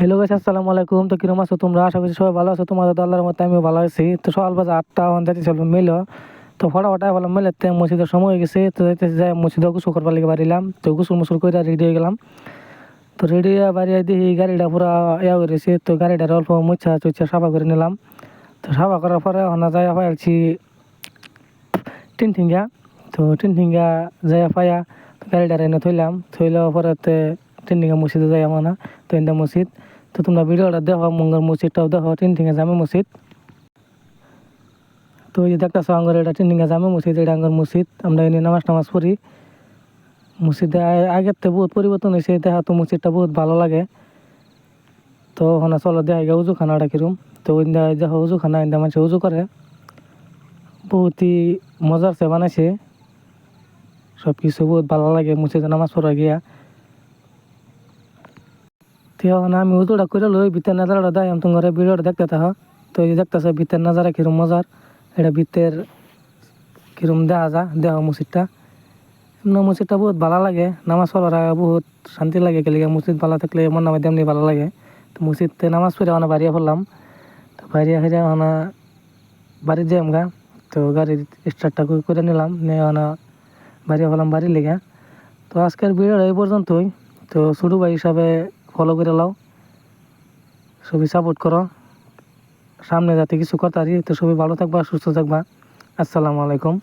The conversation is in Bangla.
হ্যালো গাইস, আসসালামু আলাইকুম। তো কিরম আছো তোমরা? আশা করছি সবাই ভালো আছো। তোমাদের তো আল্লাহর মতো আমিও ভালো আছি। তো সকাল বাজে 8টা যাইতে চলবে মেলো। তো ফটাফট বললাম মেলাতে মসজিদের সময় হয়ে গেছে। তো যাইতেছি, যাই মসজিদে গোসল করবার লেগে বাড়িলাম। তো গোসল মোসল করে রেডি হয়ে গেলাম। তো রেডি হয়ে বাড়ি দেখি গাড়িটা পুরা ইয়া করেছে। তো গাড়িটার অল্প মুছা চুচ্ছা সাফা করে নিলাম। তো সাফা করার পরে ওনা যাই পাইছি টিনঠিঙ্গা। তো টিনঠিঙ্গা যাই পাইয়া গাড়িটা এনে থইলাম। থইলার পরে টিনঠিঙ্গা মসজিদে যাই আমার না। তো এনটা মসজিদ। তো তোমরা ভিডিওটা দেখো, মঙ্গল মসজিদটাও দেখো, টিনঠিঙ্গা জামে মসজিদ। তো ওই যে দেখতেছো আঙ্গর, এটা টিনঠিঙ্গা জামে মসজিদ, এটা আঙ্গর মসজিদ। আমরা এনে নামাজ টামাজ পড়ি মসজিদে। আগের থেকে বহুত পরিবর্তন হয়েছে, দেখা তো মসজিদটা বহুত ভালো লাগে। তো ওখানে চলো দেখা গে উজু খানাটা কিরম। তো ওই দেখো উজু খানা, ইন্দা মানুষ উজু করে, বহুতই মজার সে বানাইছে। সব কিছু বহুত ভালো লাগে মসজিদে নামাজ পড়া গিয়া। তো এখন আমি উজুটা করে লই, ভিতর নাজারাটা দেয় আমি তোমার ভিডিওটা দেখতে থাকো। তো এই যে দেখতেছো ভিতর নাজারা কিরম মজার, এটা ভিতর কিরম দেখা যা দেহ মসজিদটা। এমনি মসজিদটা বহুত ভালো লাগে, নামাজ পড়ার বহুত শান্তি লাগে। গেলে মসজিদ ভালো থাকলে মন নামে এমনি ভালো লাগে। তো মসজিদে নামাজ পড়ে ওনা বাড়িয়ে পড়লাম। তো বাড়িয়ে ফিরে ওনা বাড়ির যাই আমরা। তো গাড়ির স্টার্টটা করে নিলাম, নিয়ে ওনা বাড়িয়ে পড়লাম বাড়ির লেগে। তো আজকের ভিডিওটা এই পর্যন্তই। তো ছোটো ভাই হিসাবে ফলো করে লাও, সবই সাপোর্ট করো, সামনে যাতে কিছু করতে পারি। তো সবাই ভালো থাকবা, সুস্থ থাকবা। আসসালামু আলাইকুম।